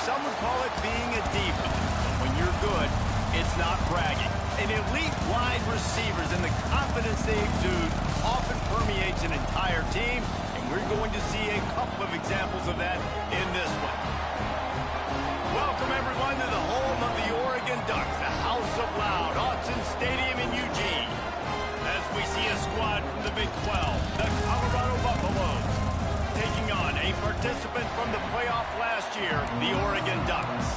some would call it being a diva. But when you're good, it's not bragging. An elite wide receivers and the confidence they exude often permeates an entire team, and we're going to see a couple of examples of that in this one. Welcome, everyone, to the home of the Oregon Ducks, the House of Loud, Autzen Stadium in Eugene. As we see a squad from the Big 12, the Colorado Buffaloes, taking on a participant from the playoff last year, the Oregon Ducks.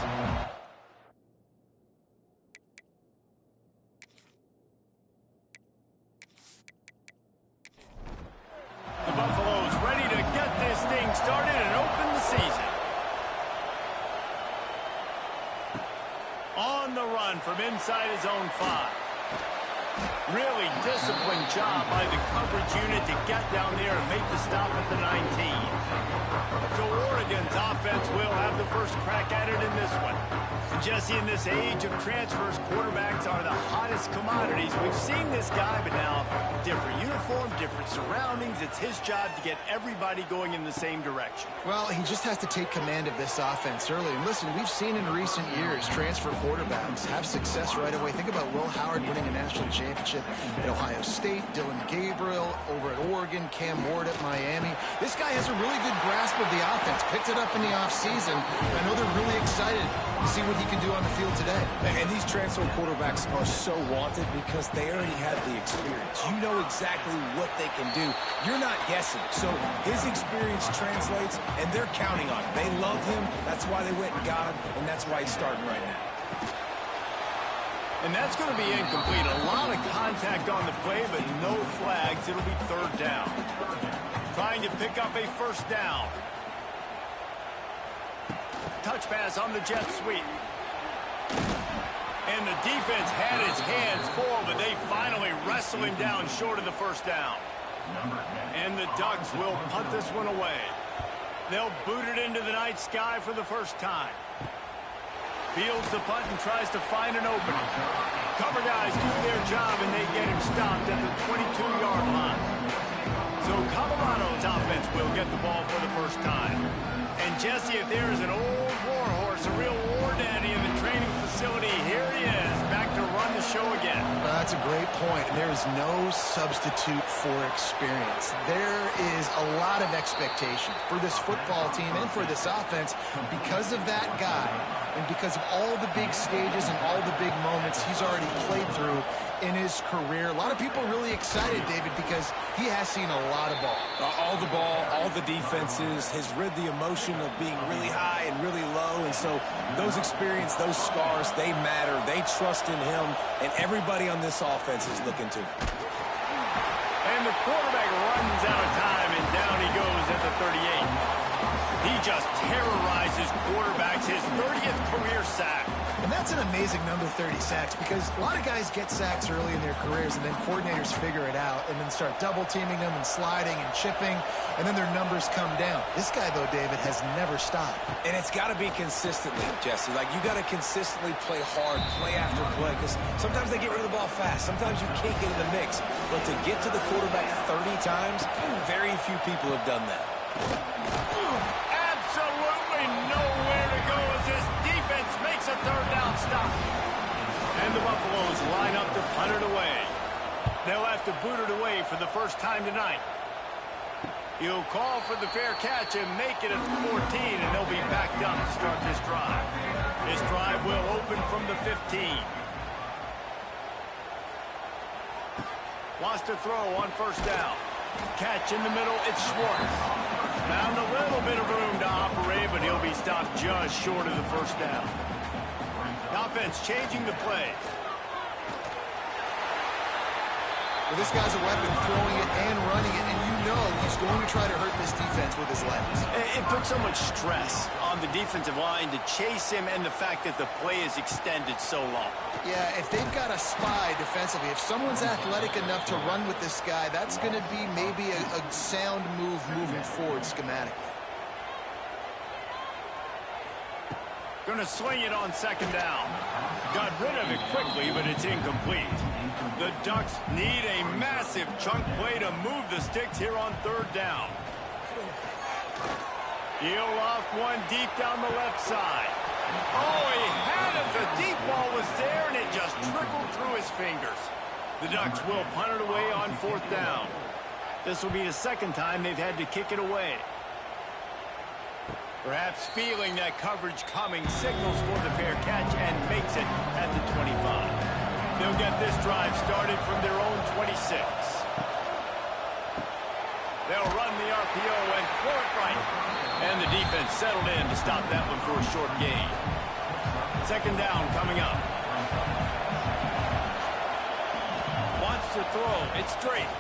The Buffaloes ready to get this thing started and open the season. On the run from inside his own 5. Really disciplined job by the coverage unit to get down there and make the stop at the 19. So Oregon's offense will have the first crack at it in this one. And Jesse, in this age of transfers, quarterbacks are the hottest commodities. We've seen this guy, but now different uniform, different surroundings. It's his job to get everybody going in the same direction. Well, he just has to take command of this offense early. And listen, we've seen in recent years transfer quarterbacks have success right away. Think about Will Howard winning a national championship at Ohio State, Dylan Gabriel over at Oregon, Cam Ward at Miami. This guy has a really good grasp of the offense, picked it up in the offseason. I know they're really excited to see what he can do on the field today. And these transfer quarterbacks are so wanted because they already have the experience. You know exactly what they can do. You're not guessing. So his experience translates, and they're counting on him. They love him. That's why they went and got him, and that's why he's starting right now. And that's going to be incomplete. A lot of contact on the play, but no flags. It'll be 3rd down. Trying to pick up a 1st down. Touch pass on the jet sweep. And the defense had his hands full, but they finally wrestle him down short of the 1st down. And the Ducks will punt this one away. They'll boot it into the night sky for the first time. Fields the punt and tries to find an opening. Cover guys do their job, and they get him stopped at the 22-yard line. So Colorado's offense will get the ball for the first time. And Jesse, if there is an old war horse, a real war daddy in the training facility, here he is, back to run the show again. Well, that's a great point. There is no substitute for experience. There is a lot of expectation for this football team and for this offense because of that guy and because of all the big stages and all the big moments he's already played through in his career. A lot of people really excited, David, because he has seen a lot of ball. All the ball, all the defenses, has rid the emotion of being really high and really low. And so those experience, those scars, they matter. They trust in him, and everybody on this offense is looking to him. And the quarterback runs out of time, and down he goes at the 38. He just terrorizes quarterbacks, his 30th career sack. And that's an amazing number, 30 sacks, because a lot of guys get sacks early in their careers, and then coordinators figure it out and then start double-teaming them and sliding and chipping, and then their numbers come down. This guy, though, David, has never stopped. And it's got to be consistently, Jesse. Like, you got to consistently play hard, play after play, because sometimes they get rid of the ball fast. Sometimes you can't get in the mix. But to get to the quarterback 30 times, very few people have done that. Absolutely nowhere to go as this defense makes a 3rd down stop. And the Buffaloes line up to punt it away. They'll have to boot it away for the first time tonight. He'll call for the fair catch and make it at the 14, and they'll be backed up to start this drive. This drive will open from the 15. Wants to throw on 1st down. Catch in the middle, it's Schwartz. Found a little bit of room to operate, but he'll be stopped just short of the 1st down. The offense changing the play. Well, this guy's a weapon, throwing it and running it, and you know he's going to try to hurt this defense with his legs. It puts so much stress on the defensive line to chase him, and the fact that the play is extended so long. Yeah, if they've got a spy defensively, if someone's athletic enough to run with this guy, that's going to be maybe a sound move moving forward schematically. Going to swing it on 2nd down. Got rid of it quickly, but it's incomplete. The Ducks need a massive chunk play to move the sticks here on 3rd down. He'll loft one deep down the left side. Oh, he had it. The deep ball was there, and it just trickled through his fingers. The Ducks will punt it away on 4th down. This will be the second time they've had to kick it away. Perhaps feeling that coverage coming, signals for the fair catch and makes it at the 25. They'll get this drive started from their own 26. They'll run the RPO and throw it right. And the defense settled in to stop that one for a short gain. 2nd down coming up. Wants to throw. It's straight.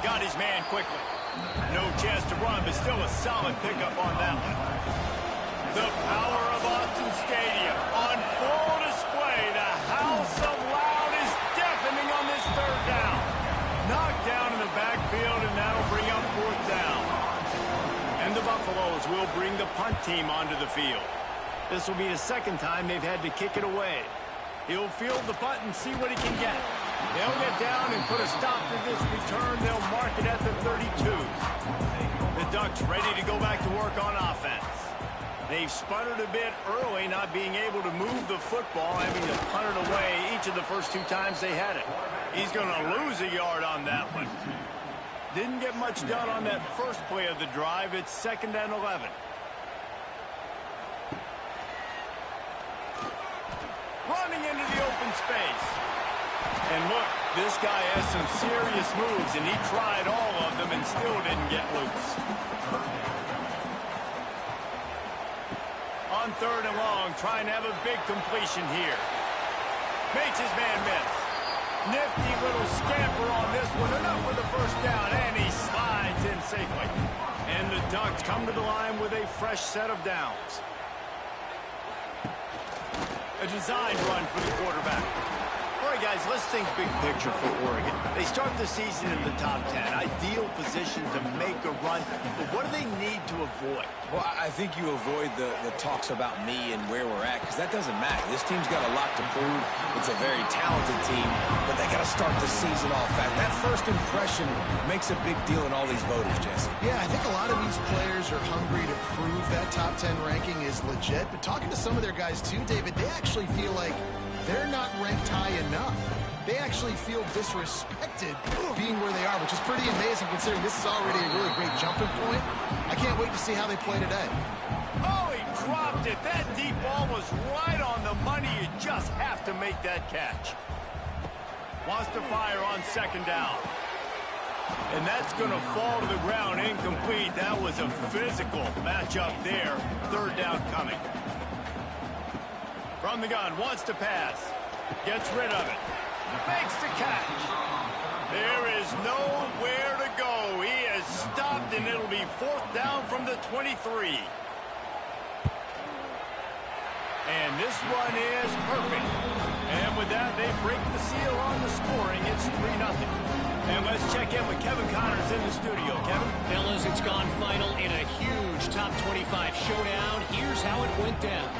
Got his man quickly. No chance to run, but still a solid pickup on that one. The power of Autzen Stadium on full display. The house of loud is deafening on this 3rd down. Knocked down in the backfield, and that'll bring up 4th down. And the Buffaloes will bring the punt team onto the field. This will be the second time they've had to kick it away. He'll field the punt and see what he can get. They'll get down and put a stop to this return. They'll mark it at the 32. The Ducks ready to go back to work on offense. They've sputtered a bit early, not being able to move the football, having to punt it away each of the first 2 times they had it. He's going to lose a yard on that one. Didn't get much done on that first play of the drive. It's 2nd and 11. Running into the open space. And look, this guy has some serious moves, and he tried all of them and still didn't get loose. On 3rd and long, trying to have a big completion here. Makes his man miss. Nifty little scamper on this one. Enough for the 1st down, and he slides in safely. And the Ducks come to the line with a fresh set of downs. A design run for the quarterback. All right, guys, let's think big picture for Oregon. They start the season in the top 10. Ideal position to make a run. But what do they need to avoid? Well, I think you avoid the talks about me and where we're at, because that doesn't matter. This team's got a lot to prove. It's a very talented team, but they got to start the season off fast. That first impression makes a big deal in all these voters, Jesse. Yeah, I think a lot of these players are hungry to prove that top 10 ranking is legit. But talking to some of their guys, too, David, they actually feel like they're not ranked high enough. They actually feel disrespected being where they are, which is pretty amazing considering this is already a really great jumping point. I can't wait to see how they play today. Oh, he dropped it. That deep ball was right on the money. You just have to make that catch. Wants to fire on 2nd down. And that's going to fall to the ground incomplete. That was a physical matchup there. 3rd down coming. From the gun, wants to pass. Gets rid of it. Makes the catch. There is nowhere to go. He has stopped, and it'll be 4th down from the 23. And this one is perfect. And with that, they break the seal on the scoring. It's 3-0. And let's check in with Kevin Connors in the studio. Kevin? Fellas, it's gone final in a huge top 25 showdown. Here's how it went down.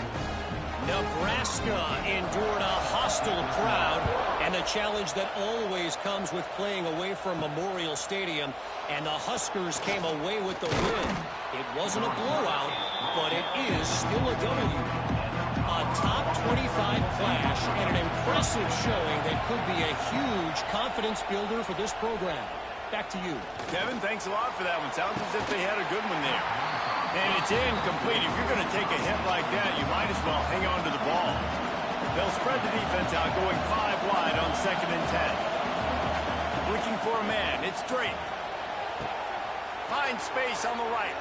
Nebraska endured a hostile crowd and the challenge that always comes with playing away from Memorial Stadium, and the Huskers came away with the win. It wasn't a blowout, but it is still a W. A top 25 clash and an impressive showing that could be a huge confidence builder for this program. Back to you. Kevin, thanks a lot for that one. Sounds as if they had a good one there. And it's incomplete. If you're going to take a hit like that, you might as well hang on to the ball. They'll spread the defense out, going 5 wide on 2nd and 10. Looking for a man. It's straight. Finds space on the right.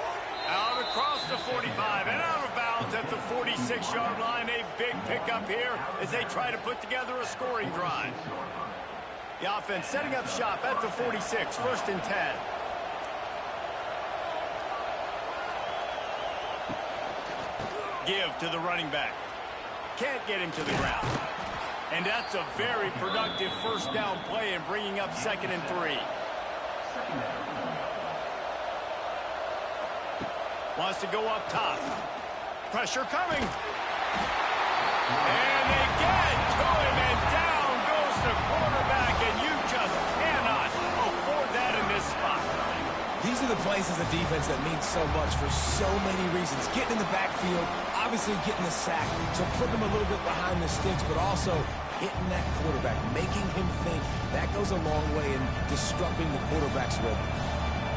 Out across the 45 and out of bounds at the 46-yard line. A big pickup here as they try to put together a scoring drive. The offense setting up shop at the 46, 1st and 10. Give to the running back. Can't get him to the ground. And that's a very productive 1st down play and bringing up 2nd and 3. Wants to go up top. Pressure coming. And they get to him, and down goes the quarterback, and you just cannot afford that in this spot. These are the plays as a defense that means so much for so many reasons. Getting in the backfield, obviously getting the sack, so putting him a little bit behind the sticks, but also hitting that quarterback, making him think. That goes a long way in disrupting the quarterback's rhythm.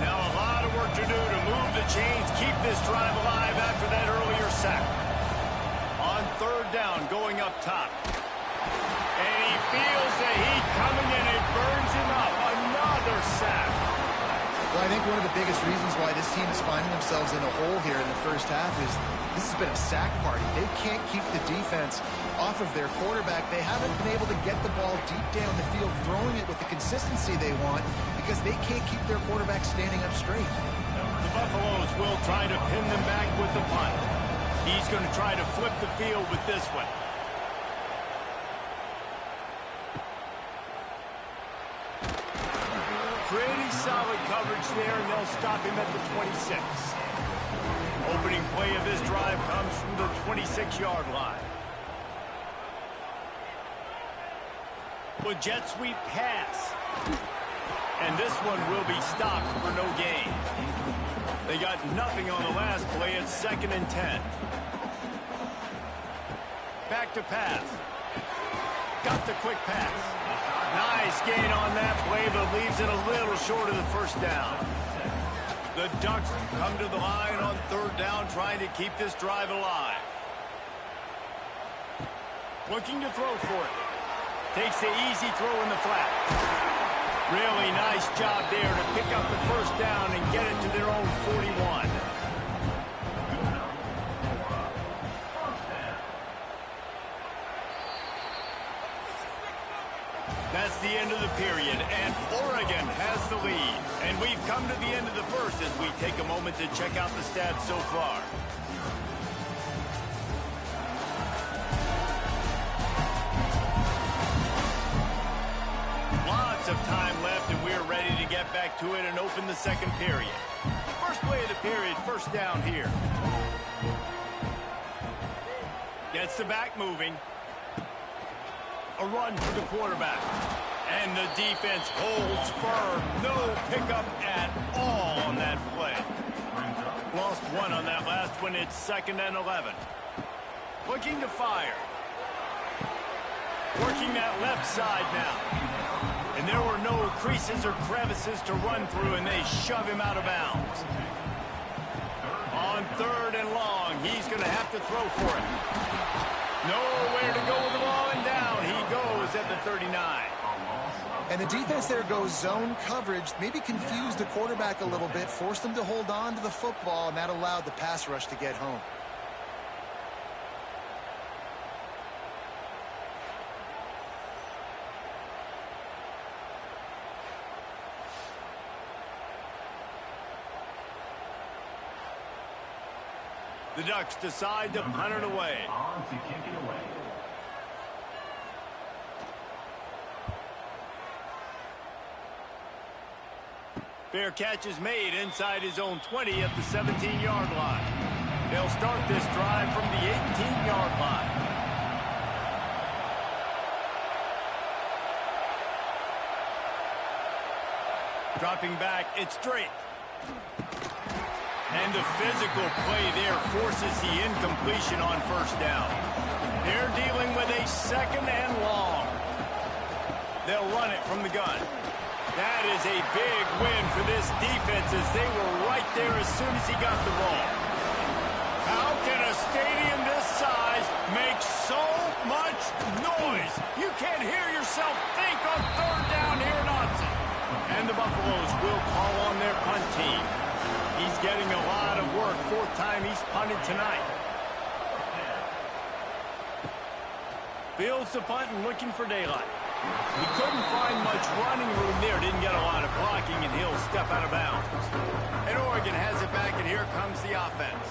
Now a lot of work to do to move the chains, keep this drive alive after that earlier sack. On third down, going up top. And he feels the heat coming and it burns him up. Another sack. Well, I think one of the biggest reasons why this team is finding themselves in a hole here in the first half is this has been a sack party. They can't keep the defense off of their quarterback. They haven't been able to get the ball deep down the field, throwing it with the consistency they want because they can't keep their quarterback standing up straight. The Buffaloes will try to pin them back with the punt. He's going to try to flip the field with this one. Pretty solid coverage there, and they'll stop him at the 26. Opening play of this drive comes from the 26-yard line. With jet sweep pass. And this one will be stopped for no gain. They got nothing on the last play. It's 2nd and 10. Back to pass. Got the quick pass. Nice gain on that play, but leaves it a little short of the first down. The Ducks come to the line on third down, trying to keep this drive alive. Looking to throw for it. Takes the easy throw in the flat. Really nice job there to pick up the first down and get it to their own 41. That's the end of the period, and Oregon has the lead. And we've come to the end of the first as we take a moment to check out the stats so far. Lots of time left, and we're ready to get back to it and open the second period. First play of the period, first down here. Gets the back moving. A run for the quarterback. And the defense holds firm. No pickup at all on that play. Lost one on that last one. It's 2nd and 11. Looking to fire. Working that left side now. And there were no creases or crevices to run through, and they shove him out of bounds. On 3rd and long, he's going to have to throw for it. Nowhere to go with the ball, and down he goes at the 39. And the defense there goes zone coverage, maybe confused the quarterback a little bit, forced him to hold on to the football, and that allowed the pass rush to get home. The Ducks decide to punt it away. Fair catch is made inside his own 20 at the 17-yard line. They'll start this drive from the 18-yard line. Dropping back, it's straight. And the physical play there forces the incompletion on first down. They're dealing with a 2nd and long. They'll run it from the gun. That is a big win for this defense as they were right there as soon as he got the ball. How can a stadium this size make so much noise? You can't hear yourself think on third down here in Austin. And the Buffaloes will call on their punt team. He's getting a lot of work. 4th time he's punted tonight. Fields the punt and looking for daylight. He couldn't find much running room there. Didn't get a lot of blocking, and he'll step out of bounds. And Oregon has it back, and here comes the offense.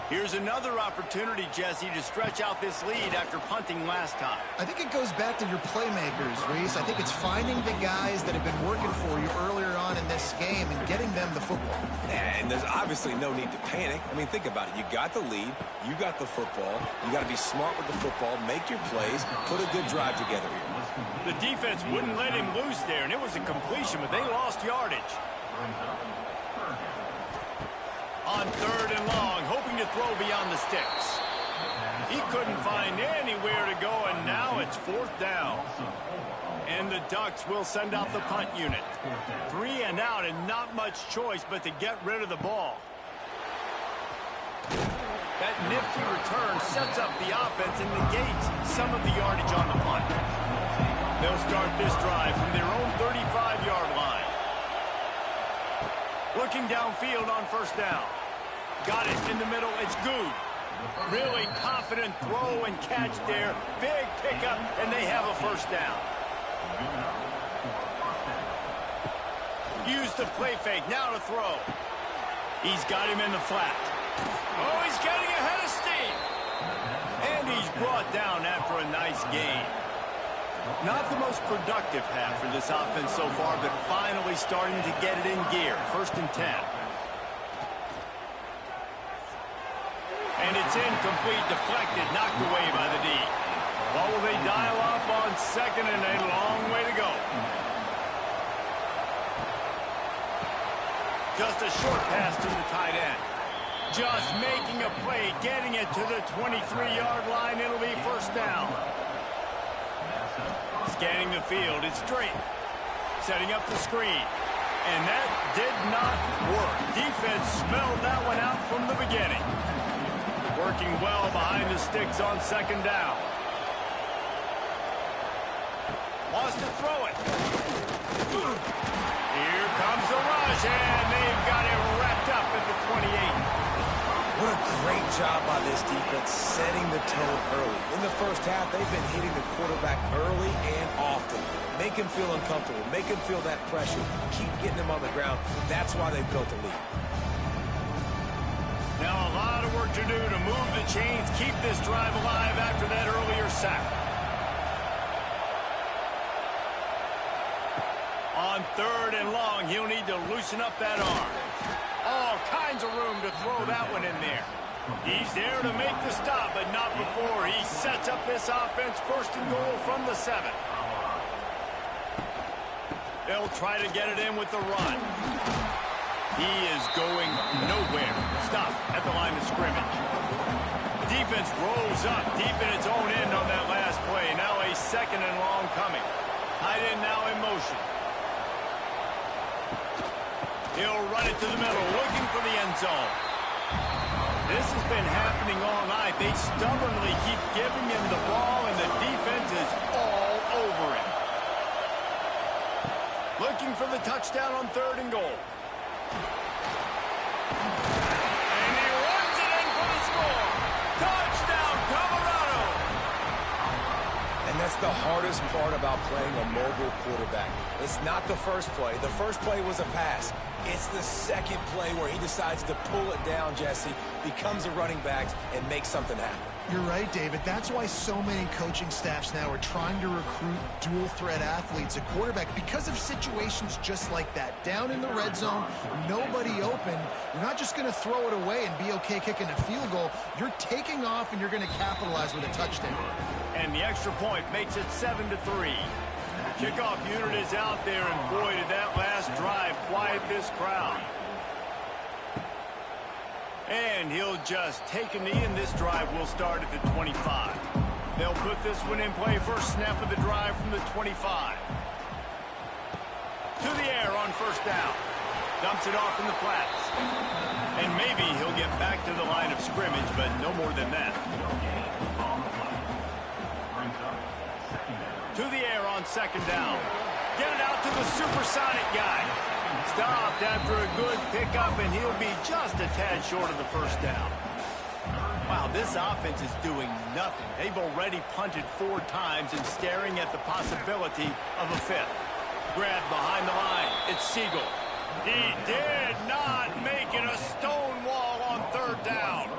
Here's another opportunity, Jesse, to stretch out this lead after punting last time. I think it goes back to your playmakers, Reese. I think it's finding the guys that have been working for you earlier on in this game and getting them the football. And there's obviously no need to panic. I mean, think about it. You got the lead. You got the football. You got to be smart with the football, make your plays, put a good drive together here. The defense wouldn't let him loose there, and it was a completion, but they lost yardage. On 3rd and long, hoping to throw beyond the sticks. He couldn't find anywhere to go, and now it's 4th down. And the Ducks will send out the punt unit. 3 and out, and not much choice but to get rid of the ball. That nifty return sets up the offense and negates some of the yardage on the punt. They'll start this drive from their own 35-yard line. Looking downfield on 1st down. Got it in the middle. It's good. Really confident throw and catch there. Big pickup, and they have a 1st down. Use the play fake. Now to throw. He's got him in the flat. Oh, he's getting ahead of steam. And he's brought down after a nice gain. Not the most productive half for this offense so far, but finally starting to get it in gear. 1st and 10. And it's incomplete, deflected, knocked away by the D. Well, will they dial up on 2nd and a long way to go? Just a short pass to the tight end. Just making a play, getting it to the 23-yard line. It'll be 1st down. Scanning the field, it's straight. Setting up the screen. And that did not work. Defense smelled that one out from the beginning. Working well behind the sticks on 2nd down. Wants to throw it. Here comes the rush, and they've got it wrapped up at the 28. What a great job by this defense setting the tone early. In the 1st half, they've been hitting the quarterback early and often. Make him feel uncomfortable. Make him feel that pressure. Keep getting him on the ground. That's why they've built a lead. Now a lot of work to do to move the chains, keep this drive alive after that earlier sack. On 3rd and long, he'll need to loosen up that arm. All kinds of room to throw that one in there. He's there to make the stop, but not before he sets up this offense. 1st and goal from the 7. They'll try to get it in with the run. He is going nowhere. Stop at the line of scrimmage. Defense rolls up deep in its own end on that last play. Now a 2nd and long coming. Tight end now in motion. He'll run it to the middle, looking for the end zone. This has been happening all night. They stubbornly keep giving him the ball, and the defense is all over him. Looking for the touchdown on 3rd and goal. And he runs it in for the score. Touchdown, Colorado. And that's the hardest part about playing a mobile quarterback. It's not the first play. The first play was a pass. It's the 2nd play where he decides to pull it down, Jesse, becomes a running back, and makes something happen. You're right, David. That's why so many coaching staffs now are trying to recruit dual-threat athletes at quarterback because of situations just like that. Down in the red zone, nobody open. You're not just going to throw it away and be okay kicking a field goal. You're taking off, and you're going to capitalize with a touchdown. And the extra point makes it 7-3. Kickoff unit is out there, and boy, did that last drive quiet this crowd. And he'll just take a knee, and this drive will start at the 25. They'll put this one in play. First snap of the drive from the 25. To the air on 1st down. Dumps it off in the flats. And maybe he'll get back to the line of scrimmage, but no more than that. To the air on 2nd down. Get it out to the supersonic guy. Stopped after a good pickup, and he'll be just a tad short of the 1st down. Wow, this offense is doing nothing. They've already punted 4 times and staring at the possibility of a 5th. Grabbed behind the line. It's Siegel. He did not make it a stone wall on 3rd down.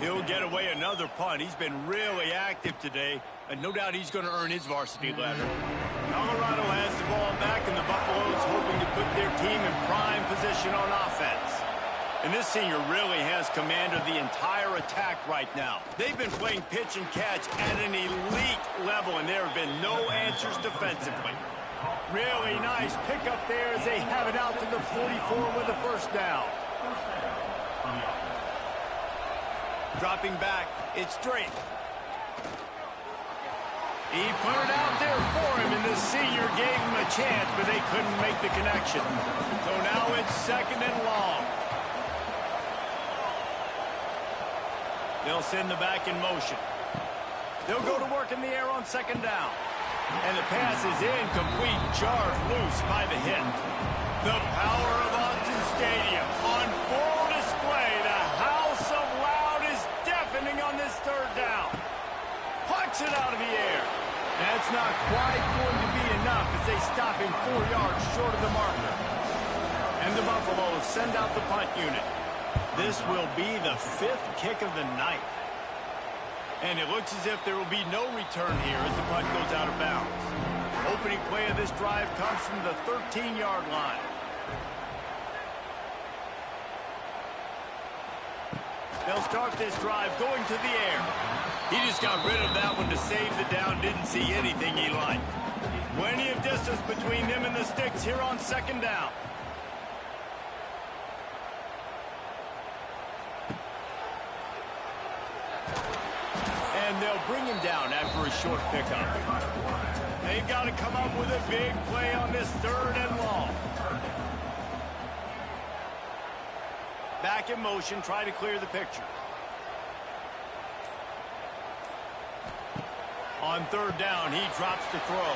He'll get away another punt. He's been really active today, and no doubt he's going to earn his varsity letter. Colorado has the ball back, and the Buffaloes hoping to put their team in prime position on offense. And this senior really has command of the entire attack right now. They've been playing pitch and catch at an elite level, and there have been no answers defensively. Really nice pickup there as they have it out to the 44 with a first down. Dropping back, it's Drake. He put it out there for him, and the senior gave him a chance, but they couldn't make the connection. So now it's 2nd and long. They'll send the back in motion. They'll go to work in the air on 2nd down. And the pass is incomplete, jarred loose by the hit. The power of Austin Stadium on full display. The house of loud is deafening on this 3rd down. Pucks it out of the air. That's not quite going to be enough as they stop him 4 yards short of the marker. And the Buffaloes send out the punt unit. This will be the 5th kick of the night. And it looks as if there will be no return here as the punt goes out of bounds. Opening play of this drive comes from the 13-yard line. They'll start this drive going to the air. He just got rid of that one to save the down. Didn't see anything he liked. Plenty of distance between them and the sticks here on 2nd down. And they'll bring him down after a short pickup. They've got to come up with a big play on this 3rd and long. Back in motion, try to clear the picture. On 3rd down, he drops the throw.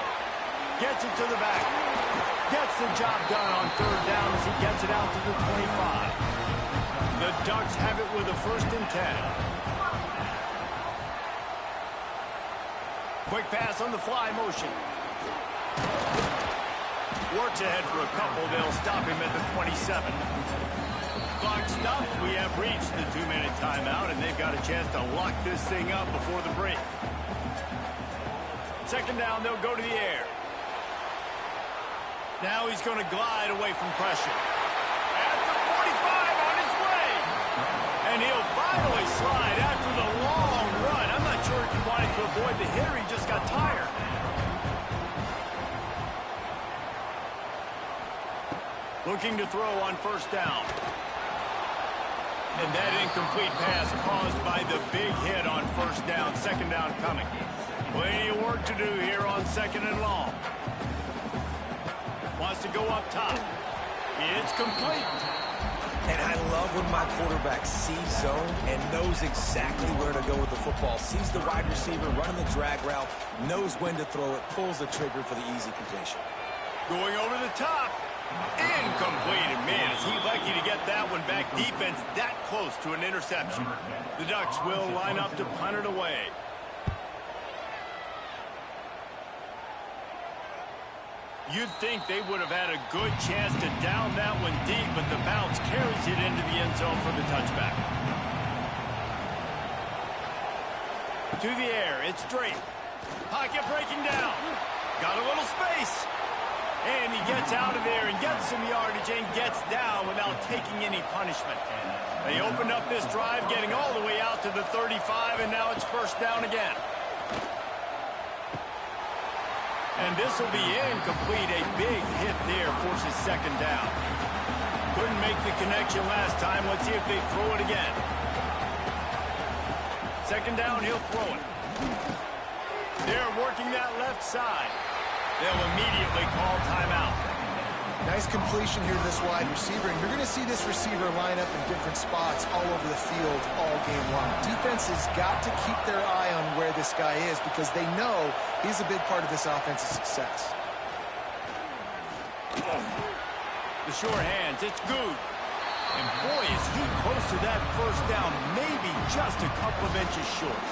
Gets it to the back. Gets the job done on 3rd down as he gets it out to the 25. The Ducks have it with a 1st and 10. Quick pass on the fly motion. Works ahead for a couple. They'll stop him at the 27. Clock stops. We have reached the 2-minute timeout, and they've got a chance to lock this thing up before the break. 2nd down, they'll go to the air. Now he's going to glide away from pressure. At the 45 on his way. And he'll finally slide after the long run. I'm not sure if he wanted to avoid the hit or he just got tired. Looking to throw on 1st down. And that incomplete pass caused by the big hit on 1st down. 2nd down coming. Plenty of work to do here on 2nd and long. Wants to go up top. It's complete. And I love when my quarterback sees zone and knows exactly where to go with the football. Sees the wide receiver running the drag route, knows when to throw it, pulls the trigger for the easy completion. Going over the top. Incomplete. And man, is he lucky to get that one back. Defense that close to an interception. The Ducks will line up to punt it away. You'd think they would have had a good chance to down that one deep, but the bounce carries it into the end zone for the touchback. To the air, it's Drake. Pocket breaking down. Got a little space. And he gets out of there and gets some yardage and gets down without taking any punishment. They opened up this drive, getting all the way out to the 35, and now it's 1st down again. And this will be incomplete. A big hit there forces 2nd down. Couldn't make the connection last time. Let's see if they throw it again. 2nd down, he'll throw it. They're working that left side. They'll immediately call timeout. Nice completion here to this wide receiver, and you're going to see this receiver line up in different spots all over the field all game long. Defense has got to keep their eye on where this guy is because they know he's a big part of this offense's success. The sure hands, it's good. And boy, is he close to that 1st down, maybe just a couple of inches short.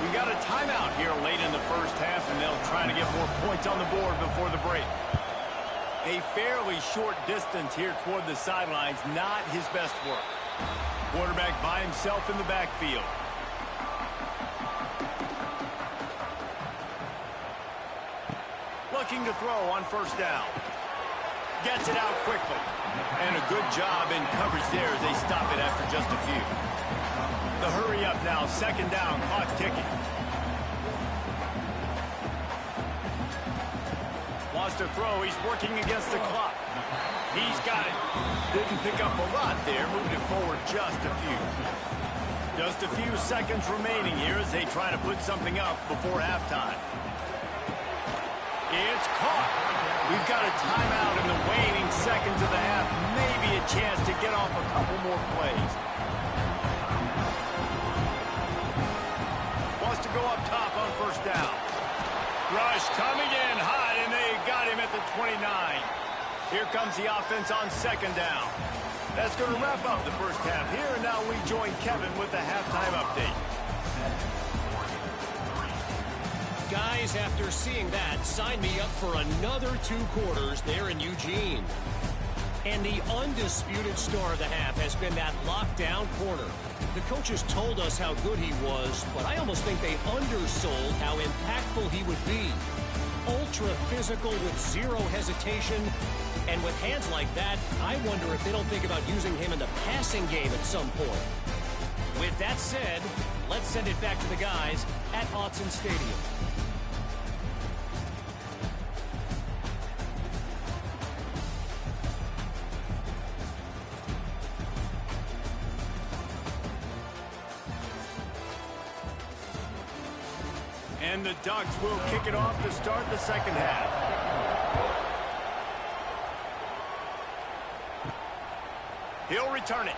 We got a timeout here late in the 1st half, and they'll try to get more points on the board before the break. A fairly short distance here toward the sidelines, not his best work. Quarterback by himself in the backfield. Looking to throw on 1st down. Gets it out quickly. And a good job in coverage there as they stop it after just a few. The hurry up now, 2nd down, clock ticking. Wants to throw. He's working against the clock. He's got it. Didn't pick up a lot there. Moved it forward just a few. Just a few seconds remaining here as they try to put something up before halftime. It's caught. We've got a timeout in the waning seconds of the half. Maybe a chance to get off a couple more plays. Wants to go up top on first down. Rush coming in hot, and they got him at the 29. Here comes the offense on second down. That's going to wrap up the first half here, and now we join Kevin with the halftime update. Guys, after seeing that, sign me up for another 2 quarters there in Eugene. And the undisputed star of the half has been that lockdown corner. The coaches told us how good he was, but I almost think they undersold how impactful he would be. Ultra physical with zero hesitation. And with hands like that, I wonder if they don't think about using him in the passing game at some point. With that said, let's send it back to the guys at Autzen Stadium. And the Ducks will kick it off to start the second half. He'll return it.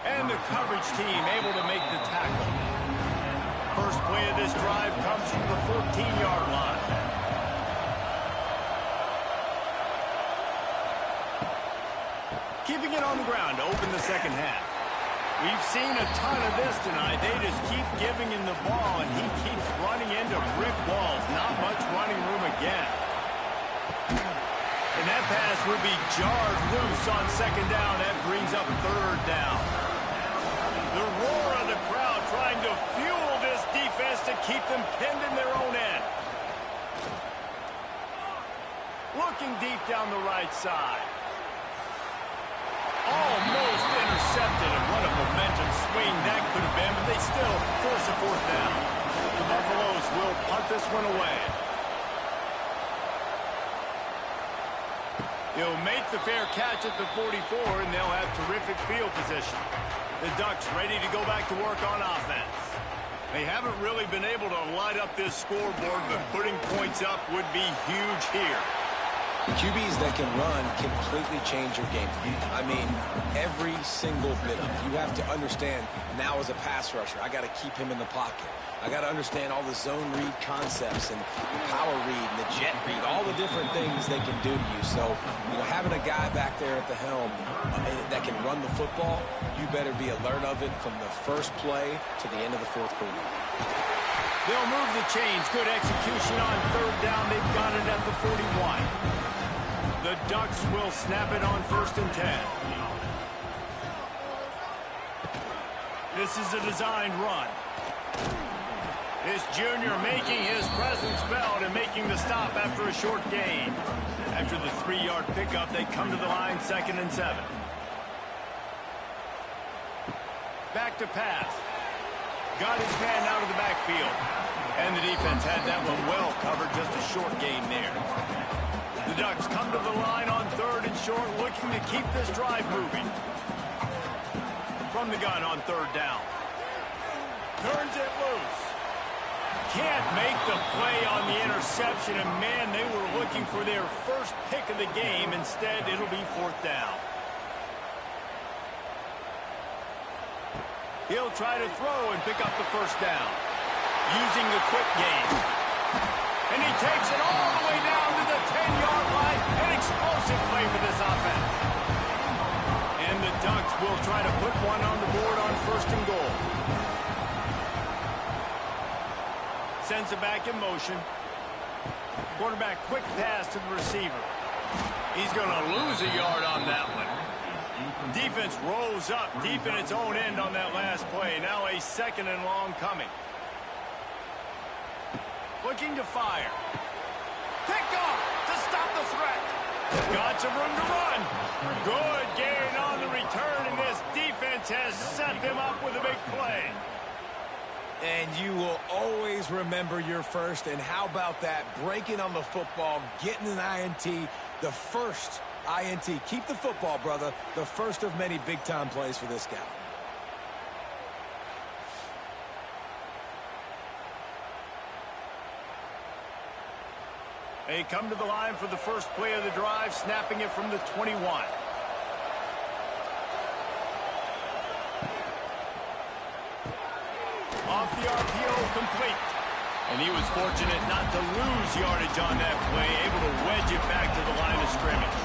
And the coverage team able to make the tackle. First play of this drive comes from the 14-yard line. Keeping it on the ground to open the second half. We've seen a ton of this tonight. They just keep giving him the ball, and he keeps running into brick walls. Not much running room again. And that pass will be jarred loose on second down. That brings up third down. The roar of the crowd trying to fuel this defense to keep them pinned in their own end. Looking deep down the right side. Almost intercepted, and what a momentum swing that could have been, but they still force a fourth down. The Buffaloes will punt this one away. He'll make the fair catch at the 44, and they'll have terrific field position. The Ducks ready to go back to work on offense. They haven't really been able to light up this scoreboard, but putting points up would be huge here. QBs that can run completely change your game. I mean, every single bit of it. You have to understand, now as a pass rusher, I got to keep him in the pocket. I got to understand all the zone read concepts and the power read and the jet read, all the different things they can do to you. So, you know, having a guy back there at the helm that can run the football, you better be alert of it from the first play to the end of the fourth quarter. They'll move the chains. Good execution on third down. They've got it at the 41. The Ducks will snap it on 1st and 10. This is a designed run. This junior making his presence felt and making the stop after a short gain. After the 3-yard pickup, they come to the line 2nd and 7. Back to pass. Got his man out of the backfield. And the defense had that one well covered, just a short gain there. The Ducks come to the line on 3rd and short, looking to keep this drive moving. From the gun on 3rd down. Turns it loose. Can't make the play on the interception, and man, they were looking for their first pick of the game. Instead, it'll be 4th down. He'll try to throw and pick up the first down. Using the quick game. And he takes it all the way down to the 10-yard line. An explosive play for this offense. And the Ducks will try to put one on the board on 1st and goal. Sends it back in motion. Quarterback quick pass to the receiver. He's going to lose a yard on that one. Defense rose up deep in its own end on that last play. Now a 2nd and long coming. Looking to fire. Pick off to stop the threat. Got some room to run. Good gain on the return, and this defense has set them up with a big play. And you will always remember your first. And how about that? Breaking on the football, getting an INT, the first INT. Keep the football, brother. The first of many big-time plays for this guy. They come to the line for the first play of the drive, snapping it from the 21. Off the RPO, complete. And he was fortunate not to lose yardage on that play, able to wedge it back to the line of scrimmage.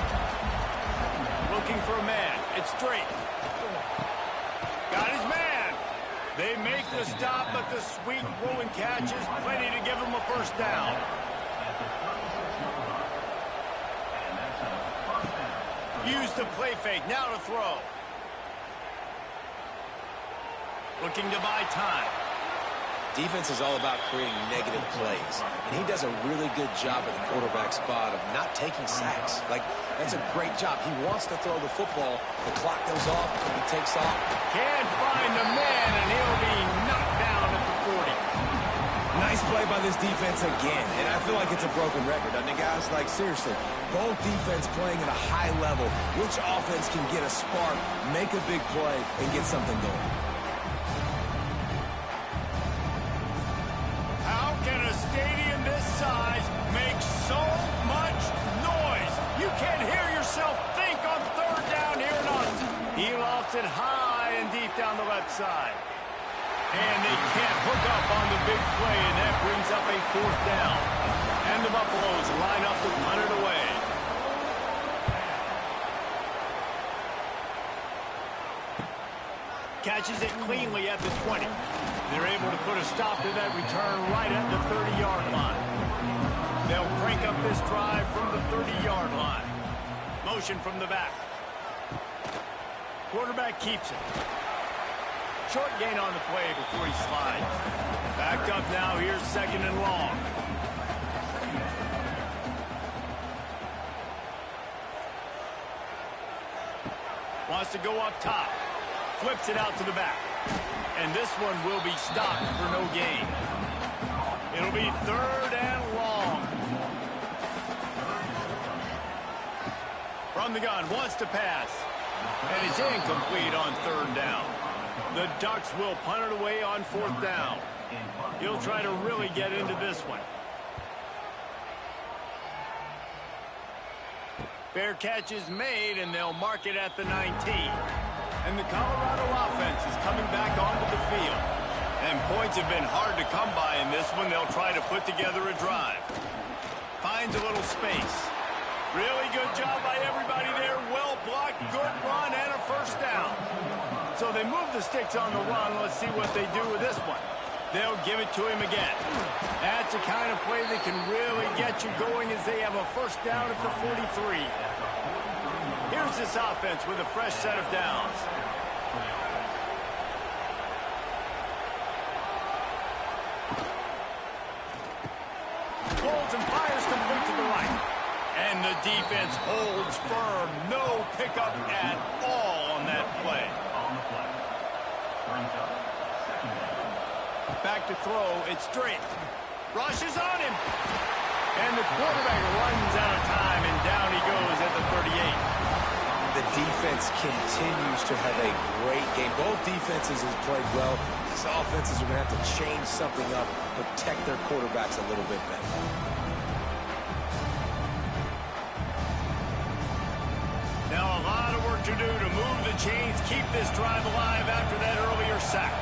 Looking for a man. It's straight. Got his man. They make the stop, but the sweet rolling catch is plenty to give him a first down. Use the play fake. Now to throw. Looking to buy time. Defense is all about creating negative plays, and he does a really good job at the quarterback spot of not taking sacks. Like, that's a great job. He wants to throw the football. The clock goes off. He takes off. Can't find the man, and he'll be knocked down at the 40. Nice play by this defense again, and I feel like it's a broken record, doesn't it, guys? Like, seriously, both defense playing at a high level. Which offense can get a spark, make a big play, and get something going? How can a stadium this size make so much noise? You can't hear yourself think on third down here in Austin. He lofts it high and deep down the left side. And they can't hook up on the big play, and that brings up a fourth down. And the Buffaloes line up to punt it away. Catches it cleanly at the 20. They're able to put a stop to that return right at the 30-yard line. They'll crank up this drive from the 30-yard line. Motion from the back. Quarterback keeps it. Short gain on the play before he slides. Backed up now. Here's second and long. Wants to go up top. Flips it out to the back. And this one will be stopped for no gain. It'll be third and long. From the gun. Wants to pass. And it's incomplete on third down. The Ducks will punt it away on fourth down. He'll try to really get into this one. Fair catch is made, and they'll mark it at the 19. And the Colorado offense is coming back onto the field. And points have been hard to come by in this one. They'll try to put together a drive. Finds a little space. Really good job by everybody there. Well blocked, good run, and a first down. So they move the sticks on the run. Let's see what they do with this one. They'll give it to him again. That's the kind of play that can really get you going as they have a first down at the 43. Here's this offense with a fresh set of downs. Holds and fires complete to the right. And the defense holds firm. No pickup at all on that play. Back to throw. It's straight. Rushes on him. And the quarterback runs out of time, and down he goes at the 38. The defense continues to have a great game. Both defenses have played well. These offenses are going to have to change something up, protect their quarterbacks a little bit better. Now a lot of work to do to move the chains, keep this drive alive after that earlier sack.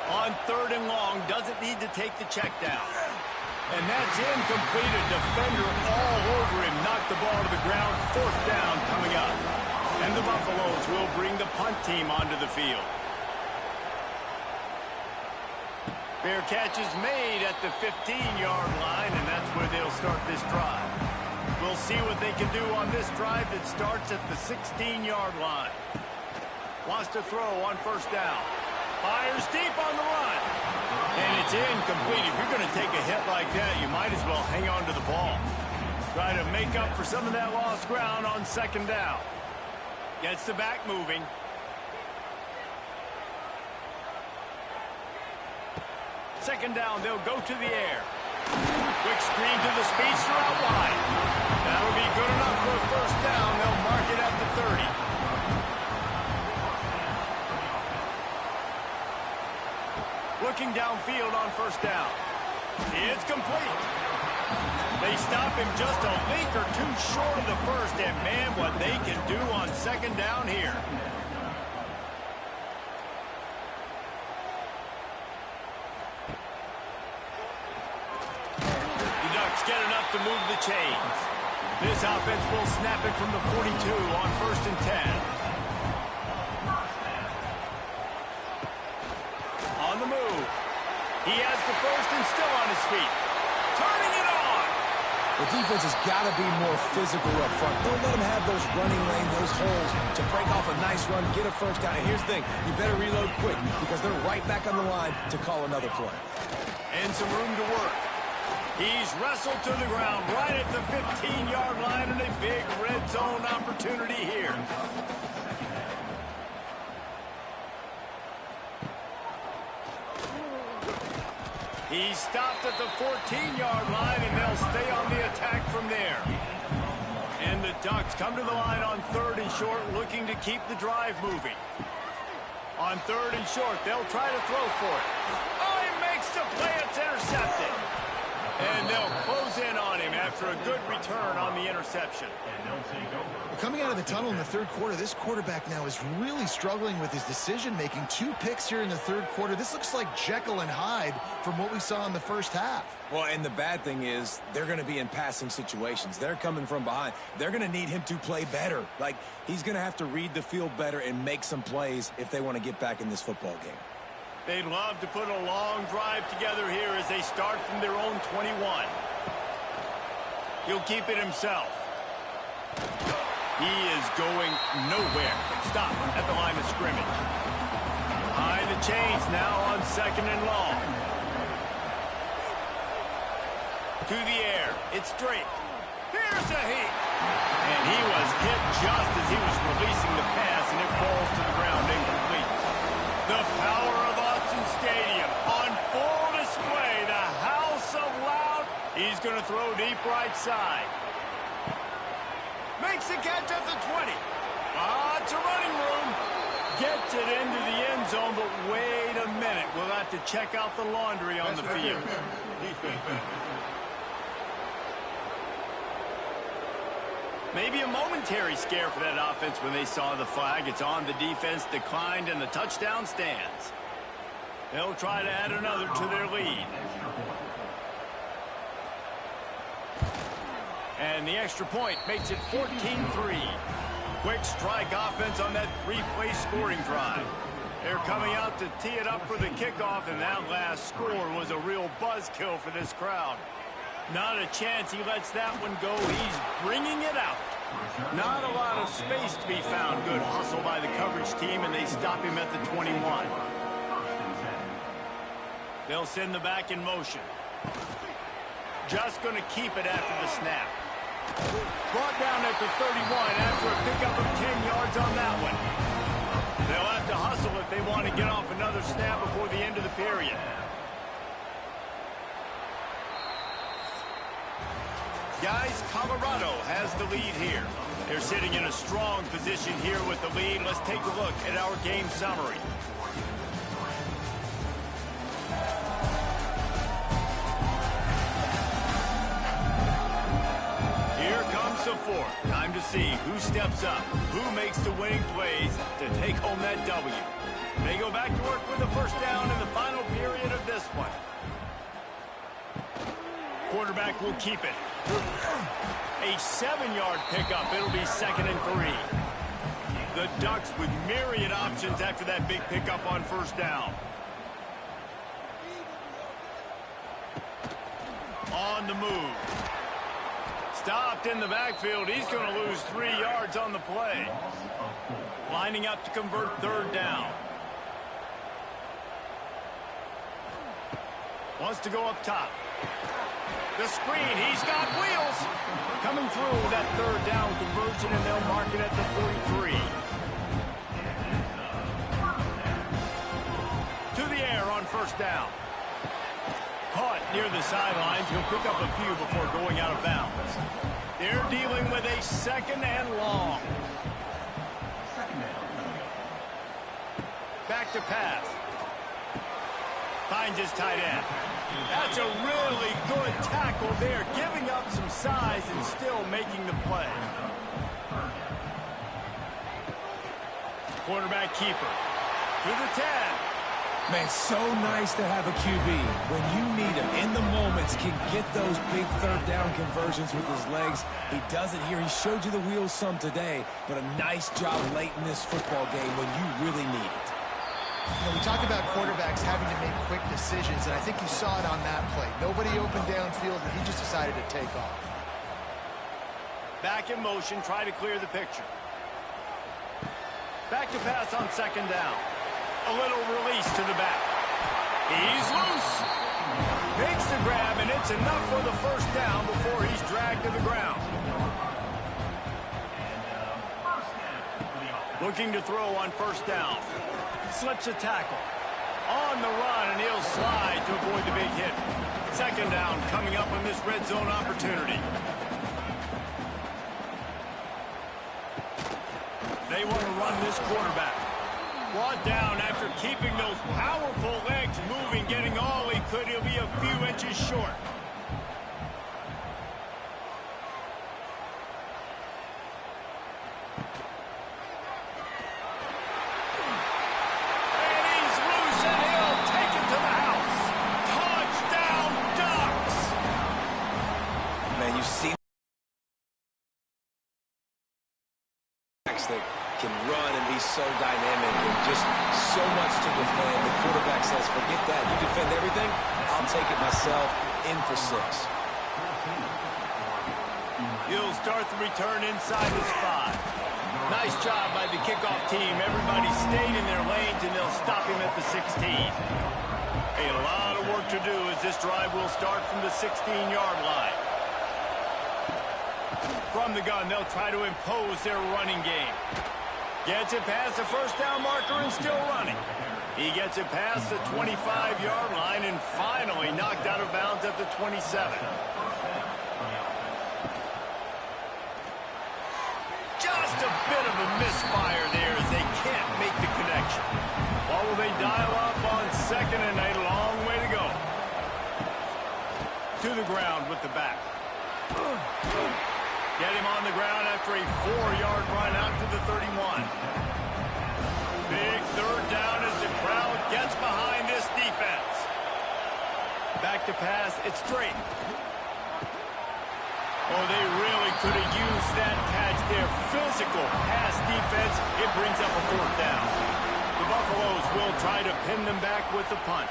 On third and long, doesn't need to take the check down. And that's incomplete. A defender all over him. Knocked the ball to the ground. Fourth down coming up. And the Buffaloes will bring the punt team onto the field. Fair catch is made at the 15-yard line, and that's where they'll start this drive. We'll see what they can do on this drive that starts at the 16-yard line. Wants to throw on first down. Fires deep on the run. And it's incomplete. If you're going to take a hit like that, you might as well hang on to the ball. Try to make up for some of that lost ground on second down. Gets the back moving. Second down, they'll go to the air. Quick screen to the speedster out wide. That'll be good enough for a first down. They'll mark it at the 30. Looking downfield on first down. It's complete. They stop him just a link or two short of the first, and man, what they can do on second down here. The Ducks get enough to move the chains. This offense will snap it from the 42 on first and 10. On the move. He has the first and still on his feet. Turning it on. The defense has got to be more physical up front. Don't let them have those running lane, those holes to break off a nice run, get a first down. And here's the thing, you better reload quick because they're right back on the line to call another play. And some room to work. He's wrestled to the ground right at the 15-yard line, and a big red zone opportunity here. He's stopped at the 14-yard line, and they'll stay on the attack from there. And the Ducks come to the line on third and short, looking to keep the drive moving. On third and short, they'll try to throw for it. Oh, he makes the play. It's intercepted. And they'll close in on him after a good return on the interception. Coming out of the tunnel in the third quarter, this quarterback now is really struggling with his decision-making. 2 picks here in the third quarter. This looks like Jekyll and Hyde from what we saw in the first half. Well, and the bad thing is they're going to be in passing situations. They're coming from behind. They're going to need him to play better. Like, he's going to have to read the field better and make some plays if they want to get back in this football game. They'd love to put a long drive together here as they start from their own 21. He'll keep it himself. He is going nowhere. Stop at the line of scrimmage. Behind the chains now on second and long. To the air. It's Drake. Here's a hit. And he was hit just as he was releasing the pass, and it falls to the ground incomplete. The power of Autzen Stadium on full display. The house of loud. He's going to throw deep right side. Makes the catch at the 20. Lots of running room. Gets it into the end zone, but wait a minute. We'll have to check out the laundry on the field. Maybe a momentary scare for that offense when they saw the flag. It's on, the defense declined, and the touchdown stands. They'll try to add another to their lead. And the extra point makes it 14-3. Quick strike offense on that 3-play scoring drive. They're coming out to tee it up for the kickoff, and that last score was a real buzzkill for this crowd. Not a chance he lets that one go. He's bringing it out. Not a lot of space to be found. Good hustle by the coverage team, and they stop him at the 21. They'll send the back in motion. Just going to keep it after the snap. Brought down at the 31 after a pickup of 10 yards on that one. They'll have to hustle if they want to get off another snap before the end of the period. Guys, Colorado has the lead here. They're sitting in a strong position here with the lead. Let's take a look at our game summary. Here comes the fourth. Time to see who steps up, who makes the winning plays to take home that W. They go back to work with the first down in the final period of this one. Quarterback will keep it. A 7-yard pickup. It'll be 2nd and 3. The Ducks with myriad options after that big pickup on first down. On the move. Stopped in the backfield. He's going to lose 3 yards on the play. Lining up to convert third down. Wants to go up top. The screen, he's got wheels. Coming through with that third down conversion, and they'll mark it at the 43. To the air on first down. near the sidelines. He'll pick up a few before going out of bounds. They're dealing with a second and long. Back to pass. Finds his tight end. That's a really good tackle there, giving up some size and still making the play. Quarterback keeper to the 10. Man, so nice to have a QB. When you need him in the moments, can get those big third down conversions with his legs. He does it here. He showed you the wheels some today, but a nice job late in this football game when you really need it. You know, we talk about quarterbacks having to make quick decisions, and I think you saw it on that play. Nobody opened downfield, and he just decided to take off. Back in motion, try to clear the picture. Back to pass on second down. A little release to the back. He's loose. Makes the grab, and it's enough for the first down before he's dragged to the ground. Looking to throw on first down. Slips a tackle. On the run, and he'll slide to avoid the big hit. Second down coming up on this red zone opportunity. They want to run this quarterback. Brought down after keeping those powerful legs moving, getting all he could. He'll be a few inches short. And he's loose, and he'll take it to the house. Touchdown, Ducks! Man, you see that can run and be so dynamic and just so much to defend. The quarterback says, forget that. You defend everything, I'll take it myself. In for 6. He'll start the return inside his 5. Nice job by the kickoff team. Everybody stayed in their lanes, and they'll stop him at the 16. A lot of work to do as this drive will start from the 16-yard line. From the gun, they'll try to impose their running game. Gets it past the first down marker and still running. He gets it past the 25-yard line and finally knocked out of bounds at the 27. Just a bit of a misfire there as they can't make the connection. What will they dial up on second and 8? A long way to go. To the ground with the back. Get him on the ground after a 4-yard run out to the 31. Big third down as the crowd gets behind this defense. Back to pass, it's straight. Oh, they really could have used that catch there. Physical pass defense, it brings up a 4th down. The Buffaloes will try to pin them back with the punt.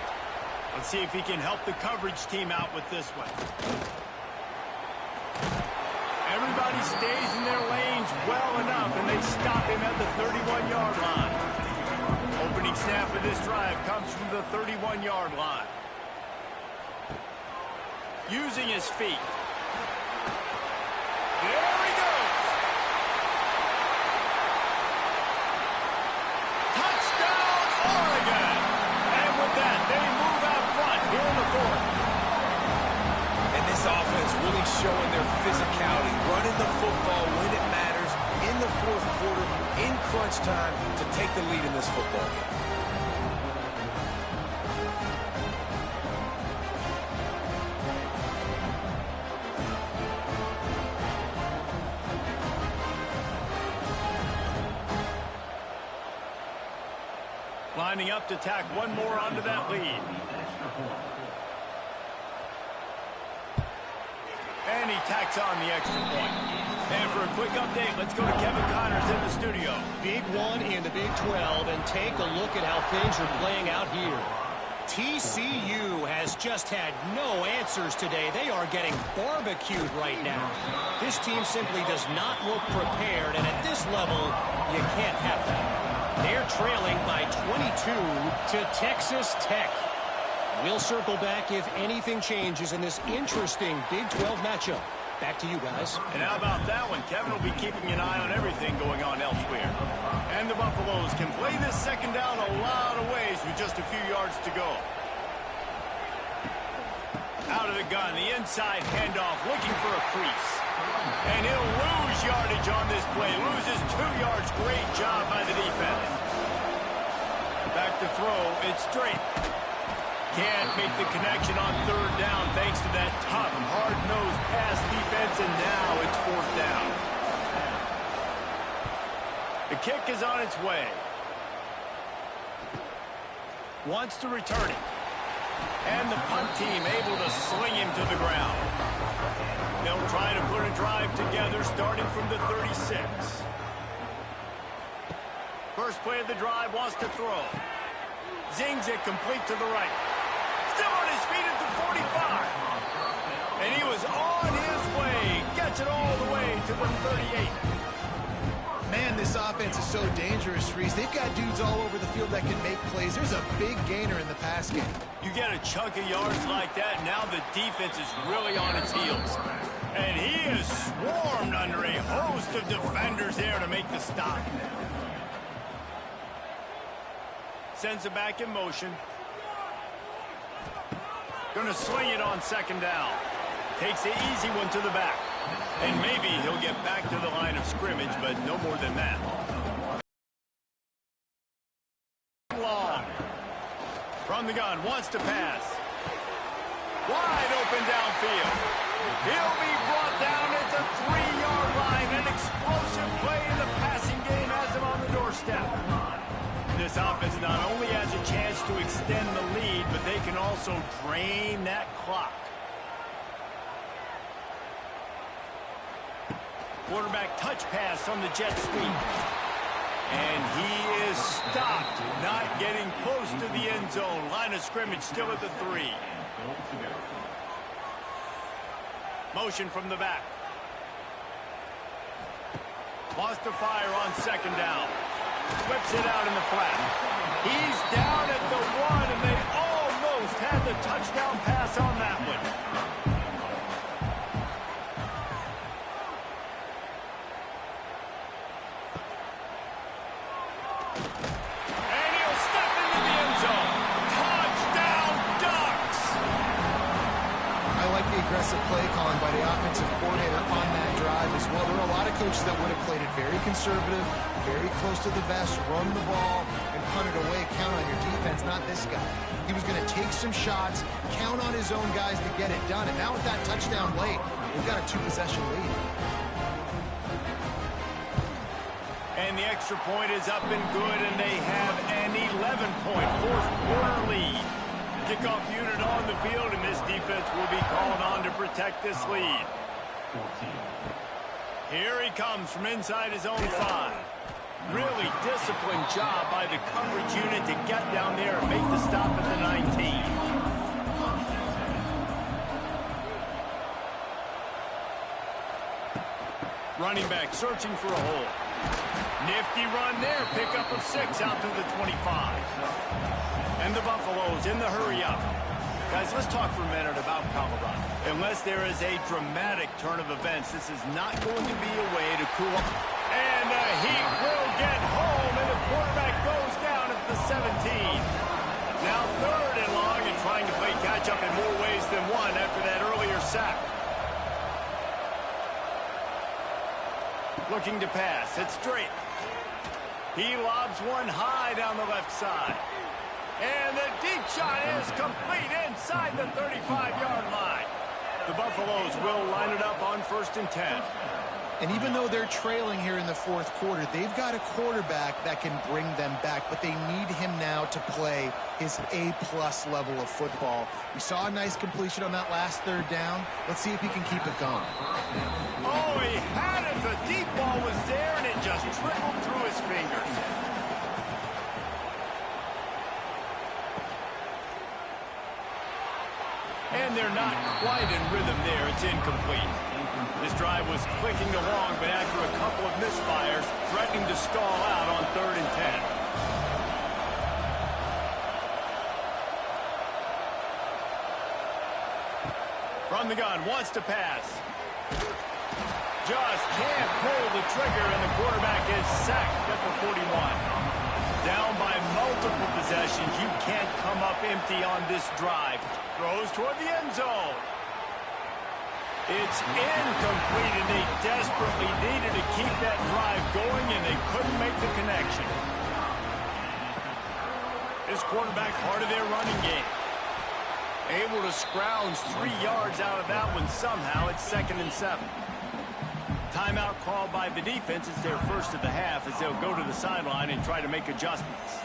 Let's see if he can help the coverage team out with this one. Everybody stays in their lanes well enough, and they stop him at the 31-yard line. Opening snap of this drive comes from the 31-yard line. Using his feet. There he goes. Touchdown, Oregon. And with that, they move out front here in the 4th. And this offense really showing their physicality, running the football when it matters, in the 4th quarter, in crunch time, to take the lead in this football game. Lining up to tack one more onto that lead. And he tacks on the extra point. And for a quick update, let's go to Kevin Connors in the studio. Big one in the Big 12, and take a look at how things are playing out here. TCU has just had no answers today. They are getting barbecued right now. This team simply does not look prepared, and at this level, you can't have that. They're trailing by 22 to Texas Tech. We'll circle back if anything changes in this interesting Big 12 matchup. Back to you guys. And how about that one? Kevin will be keeping an eye on everything going on elsewhere. And the Buffaloes can play this second down a lot of ways with just a few yards to go. Out of the gun, the inside handoff, looking for a crease. And he'll lose yardage on this play. Loses 2 yards. Great job by the defense. Back to throw. It's straight. Can't make the connection on 3rd down thanks to that tough, hard-nosed pass defense, and now it's 4th down. The kick is on its way. Wants to return it. And the punt team able to sling him to the ground. They'll try to put a drive together starting from the 36. First play of the drive, wants to throw. Zings it complete to the right. Still on his feet at the 45. And he was on his way. Gets it all the way to the 38. Man, this offense is so dangerous, Reese. They've got dudes all over the field that can make plays. There's a big gainer in the pass game. You get a chunk of yards like that, now the defense is really on its heels. And he is swarmed under a host of defenders there to make the stop. Sends it back in motion. Gonna sling it on 2nd down. Takes the easy one to the back. And maybe he'll get back to the line of scrimmage, but no more than that. Long. From the gun, wants to pass. Wide open downfield. He'll be brought down at the 3-yard line. An explosive play in the passing game has him on the doorstep. This offense not only has a chance to extend the lead, but they can also drain that clock. Quarterback touch pass on the jet sweep. And he is stopped, not getting close to the end zone. Line of scrimmage still at the 3. Motion from the back. Lost to fire on 2nd down. Flips it out in the flat. He's down at the 1, and they almost had the touchdown pass on that one. Aggressive play calling by the offensive coordinator on that drive as well. There are a lot of coaches that would have played it very conservative, very close to the vest, run the ball, and punt it away. Count on your defense, not this guy. He was going to take some shots, count on his own guys to get it done. And now with that touchdown late, they've got a 2-possession lead. And the extra point is up and good, and they have an 11-point fourth-quarter lead. Kickoff unit on the field, and this defense will be called on to protect this lead. Here he comes from inside his own 5. Really disciplined job by the coverage unit to get down there and make the stop at the 19. Running back searching for a hole. Nifty run there. Pickup of 6 out to the 25. And the Buffaloes in the hurry-up. Guys, let's talk for a minute about Colorado. Unless there is a dramatic turn of events, this is not going to be a way to cool off. And the Heat will get home, and the quarterback goes down at the 17. Now 3rd and long, and trying to play catch-up in more ways than one after that earlier sack. Looking to pass. It's straight. He lobs one high down the left side. And the deep shot is complete inside the 35-yard line. The Buffaloes will line it up on 1st and 10. And even though they're trailing here in the 4th quarter, they've got a quarterback that can bring them back, but they need him now to play his A-plus level of football. We saw a nice completion on that last 3rd down. Let's see if he can keep it going. Oh, he had it. The deep ball was there, and it just trickled through his fingers. And they're not quite in rhythm there. It's incomplete. This drive was clicking along, but after a couple of misfires, threatening to stall out on 3rd and 10. From the gun, wants to pass. Just can't pull the trigger, and the quarterback is sacked at the 41. Down by multiple possessions, you can't come up empty on this drive. Throws toward the end zone. It's incomplete, and they desperately needed to keep that drive going, and they couldn't make the connection. This quarterback part of their running game. Able to scrounge 3 yards out of that one somehow. It's 2nd and 7. Timeout called by the defense. It's their first of the half as they'll go to the sideline and try to make adjustments.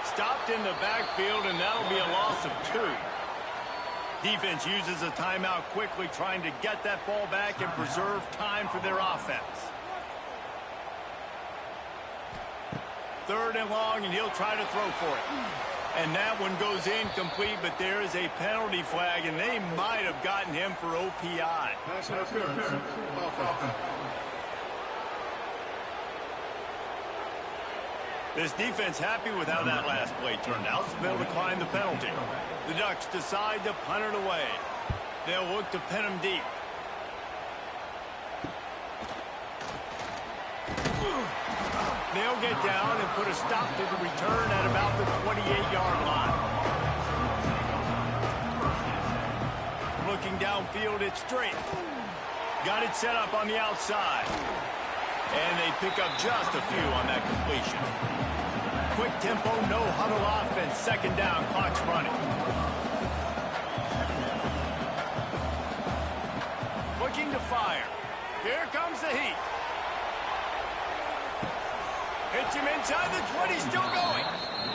Stopped in the backfield, and that'll be a loss of 2. Defense uses a timeout quickly, trying to get that ball back and preserve time for their offense. 3rd and long, and he'll try to throw for it. And that one goes incomplete, but there is a penalty flag, and they might have gotten him for OPI. This defense happy with how that last play turned out, so they'll decline the penalty. The Ducks decide to punt it away. They'll look to pin him deep. They'll get down and put a stop to the return at about the 28-yard line. Looking downfield, it's straight. Got it set up on the outside. And they pick up just a few on that completion. Quick tempo, no huddle offense. 2nd down, clock's running. Looking to fire. Here comes the heat. Hits him inside the 20, still going.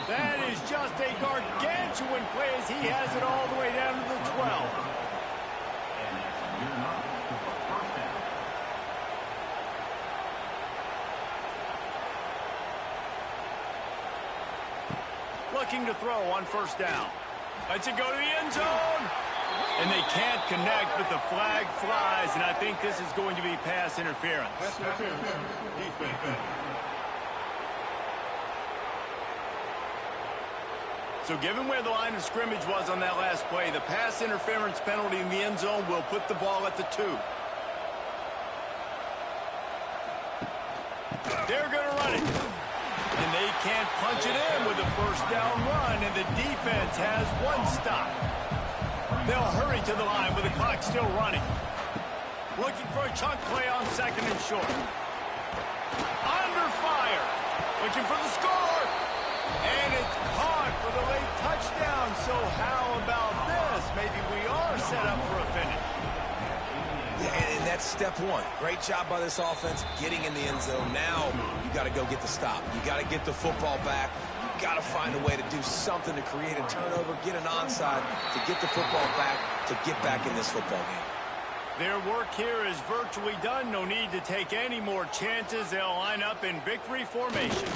That is just a gargantuan play as he has it all the way down to the 12. Looking to throw on 1st down. Lets it go to the end zone. And they can't connect, but the flag flies, and I think this is going to be pass interference. So given where the line of scrimmage was on that last play, the pass interference penalty in the end zone will put the ball at the 2. They're going to run it. And they can't punch it in with a 1st down run, and the defense has 1 stop. They'll hurry to the line with the clock still running. Looking for a chunk play on 2nd and short. Under fire. Looking for the score. And it's caught for the late touchdown. So how about this? Maybe we are set up for a finish. And that's step 1. Great job by this offense getting in the end zone. Now you got to go get the stop. You got to get the football back. You got to find a way to do something to create a turnover, get an onside, to get the football back, to get back in this football game. Their work here is virtually done. No need to take any more chances. They'll line up in victory formation.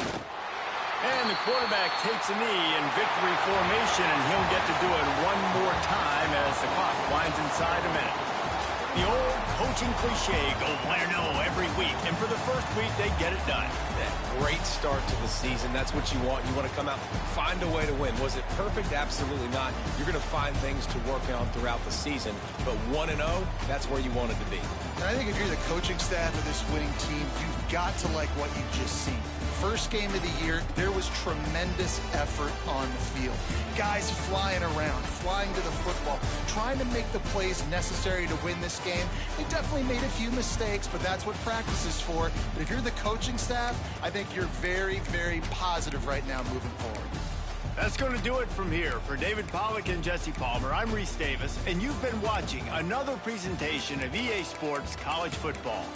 And the quarterback takes a knee in victory formation, and he'll get to do it one more time as the clock winds inside a minute. The old coaching cliche, go 1-0 every week. And for the first week, they get it done. That great start to the season. That's what you want. You want to come out, find a way to win. Was it perfect? Absolutely not. You're going to find things to work on throughout the season. But 1-0, that's where you want it to be. And I think if you're the coaching staff of this winning team, you've got to like what you've just seen. First game of the year, there was tremendous effort on the field. Guys flying around, flying to the football, trying to make the plays necessary to win this game. They definitely made a few mistakes, but that's what practice is for. But if you're the coaching staff, I think you're very, very positive right now moving forward. That's going to do it from here. For David Pollack and Jesse Palmer, I'm Reese Davis, and you've been watching another presentation of EA Sports College Football.